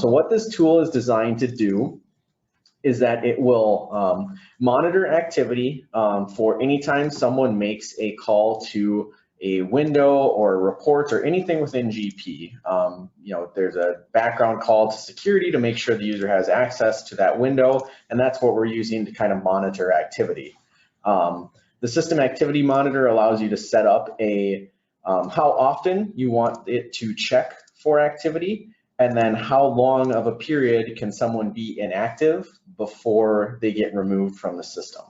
So what this tool is designed to do is that it will monitor activity for anytime someone makes a call to a window or a report or anything within GP. There's a background call to security to make sure the user has access to that window, and that's what we're using to kind of monitor activity. The system activity monitor allows you to set up how often you want it to check for activity, and then how long of a period can someone be inactive before they get removed from the system.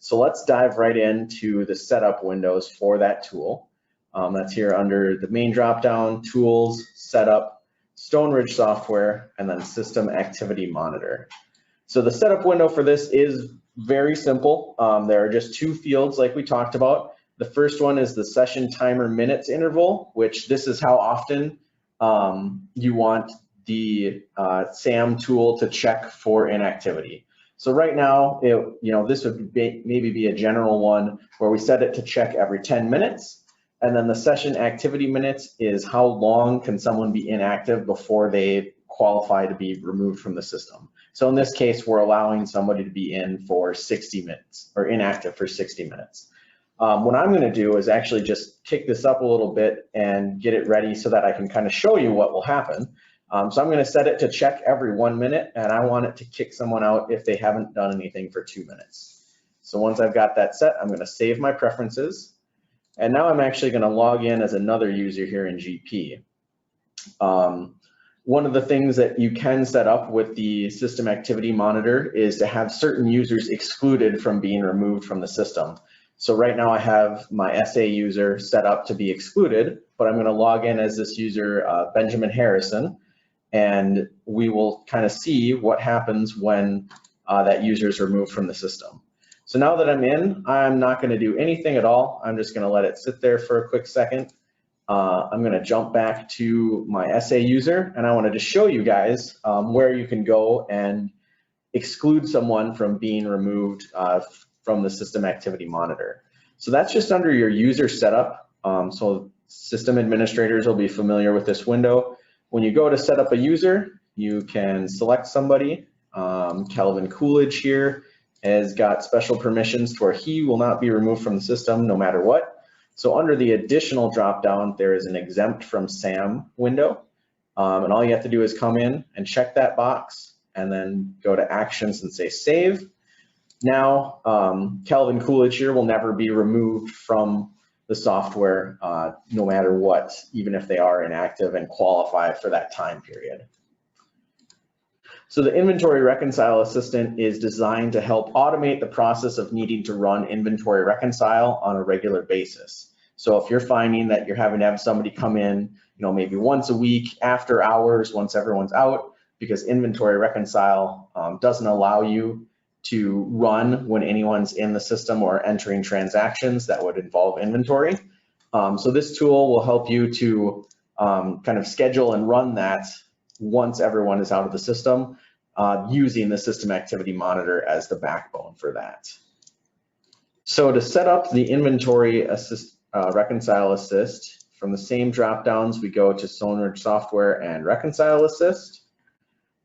So let's dive right into the setup windows for that tool. That's here under the main dropdown, Tools, Setup, Stone Ridge Software, and then System Activity Monitor. So the setup window for this is very simple. There are just two fields like we talked about. The first one is the session timer minutes interval, which this is how often you want the SAM tool to check for inactivity. So right now, this would maybe be a general one where we set it to check every 10 minutes. And then the session activity minutes is how long can someone be inactive before they qualify to be removed from the system. So in this case, we're allowing somebody to be in for 60 minutes or inactive for 60 minutes. What I'm going to do is actually just kick this up a little bit and get it ready so that I can kind of show you what will happen. So I'm going to set it to check every 1 minute, and I want it to kick someone out if they haven't done anything for 2 minutes. So once I've got that set, I'm going to save my preferences. And now I'm actually going to log in as another user here in GP. One of the things that you can set up with the system activity monitor is to have certain users excluded from being removed from the system. So right now I have my SA user set up to be excluded, but I'm going to log in as this user, Benjamin Harrison, and we will kind of see what happens when that user is removed from the system. So now that I'm in, I'm not going to do anything at all. I'm just going to let it sit there for a quick second. I'm going to jump back to my SA user, and I wanted to show you guys where you can go and exclude someone from being removed from the system activity monitor. So that's just under your user setup. So system administrators will be familiar with this window. When you go to set up a user, you can select somebody. Calvin Coolidge here has got special permissions to where he will not be removed from the system no matter what. So under the additional dropdown, there is an exempt from SAM window. And all you have to do is come in and check that box and then go to actions and say save. Now, Calvin Coolidge here will never be removed from the software no matter what, even if they are inactive and qualify for that time period. So the Inventory Reconcile Assistant is designed to help automate the process of needing to run Inventory Reconcile on a regular basis. So if you're finding that you're having to have somebody come in, maybe once a week after hours, once everyone's out, because Inventory Reconcile doesn't allow you to run when anyone's in the system or entering transactions that would involve inventory. So this tool will help you to kind of schedule and run that once everyone is out of the system, using the system activity monitor as the backbone for that. So to set up the Inventory Reconcile Assist, from the same drop downs, we go to Stone Ridge Software and Reconcile Assist.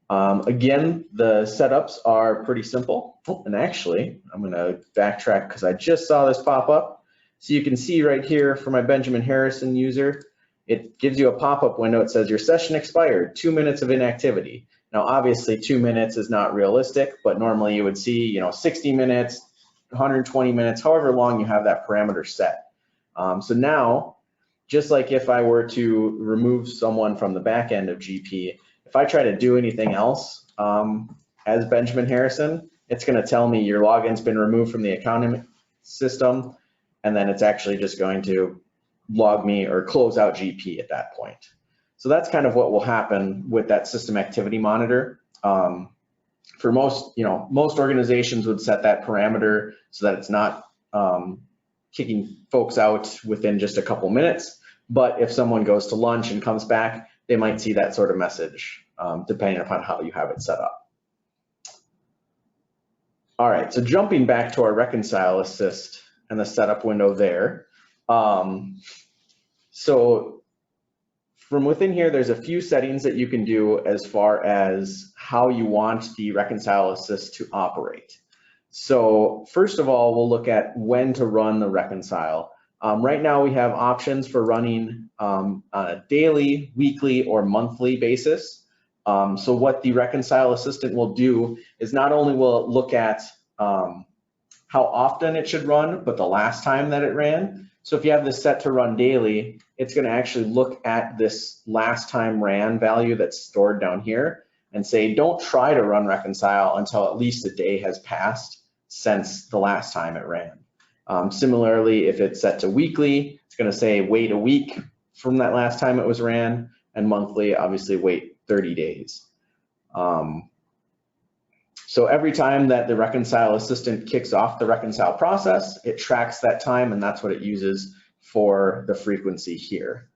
Again, the setups are pretty simple. And actually, I'm going to backtrack because I just saw this pop up. So you can see right here for my Benjamin Harrison user, it gives you a pop-up window. It says your session expired, 2 minutes of inactivity. Now, obviously 2 minutes is not realistic, but normally you would see, 60 minutes, 120 minutes, however long you have that parameter set. So now, just like if I were to remove someone from the back end of GP, if I try to do anything else as Benjamin Harrison, it's going to tell me your login's been removed from the accounting system, and then it's actually just going to log me or close out GP at that point. So that's kind of what will happen with that system activity monitor. For most organizations would set that parameter so that it's not kicking folks out within just a couple minutes. But if someone goes to lunch and comes back, they might see that sort of message, depending upon how you have it set up. All right, so jumping back to our Reconcile Assist and the setup window there. So from within here, there's a few settings that you can do as far as how you want the Reconcile Assist to operate. So first of all, we'll look at when to run the Reconcile. Right now we have options for running on a daily, weekly, or monthly basis. So what the Reconcile Assistant will do is not only will it look at how often it should run, but the last time that it ran. So if you have this set to run daily, it's going to actually look at this last time ran value that's stored down here and say, don't try to run Reconcile until at least a day has passed since the last time it ran. Similarly, if it's set to weekly, it's going to say wait a week from that last time it was ran, and monthly, obviously wait 30 days. So every time that the Reconcile Assistant kicks off the Reconcile process, it tracks that time, and that's what it uses for the frequency here.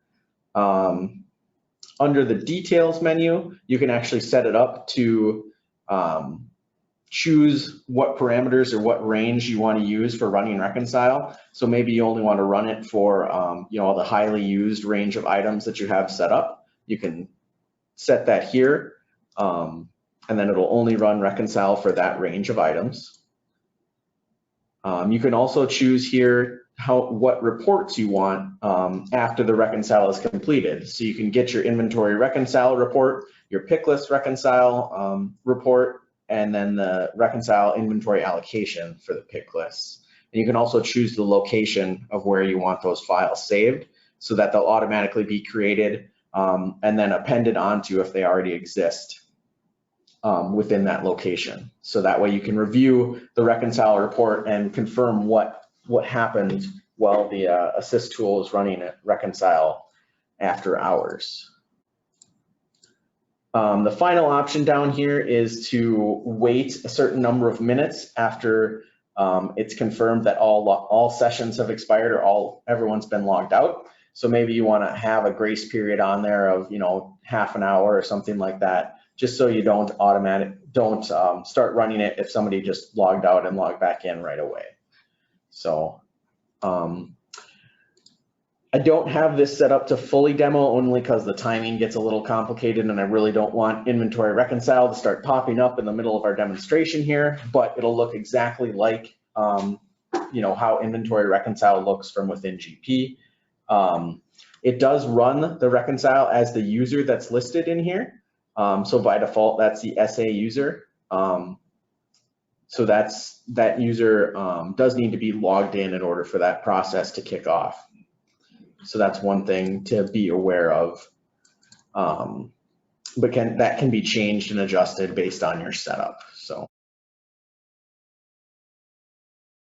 Under the details menu, you can actually set it up to choose what parameters or what range you want to use for running Reconcile. So maybe you only want to run it for the highly used range of items that you have set up. You can set that here. And then it'll only run Reconcile for that range of items. You can also choose here what reports you want after the Reconcile is completed. So you can get your inventory Reconcile report, your pick list Reconcile report, and then the Reconcile inventory allocation for the pick lists. And you can also choose the location of where you want those files saved so that they'll automatically be created and then appended onto if they already exist. Within that location. So that way you can review the Reconcile report and confirm what happened while the Assist tool is running at Reconcile after hours. The final option down here is to wait a certain number of minutes after it's confirmed that all sessions have expired or everyone's been logged out. So maybe you want to have a grace period on there of half an hour or something like that, just so you don't start running it if somebody just logged out and logged back in right away. So I don't have this set up to fully demo only because the timing gets a little complicated and I really don't want inventory Reconcile to start popping up in the middle of our demonstration here, but it'll look exactly like how inventory Reconcile looks from within GP. It does run the Reconcile as the user that's listed in here. So by default, that's the SA user. So that user does need to be logged in order for that process to kick off. So that's one thing to be aware of. But that can be changed and adjusted based on your setup. So.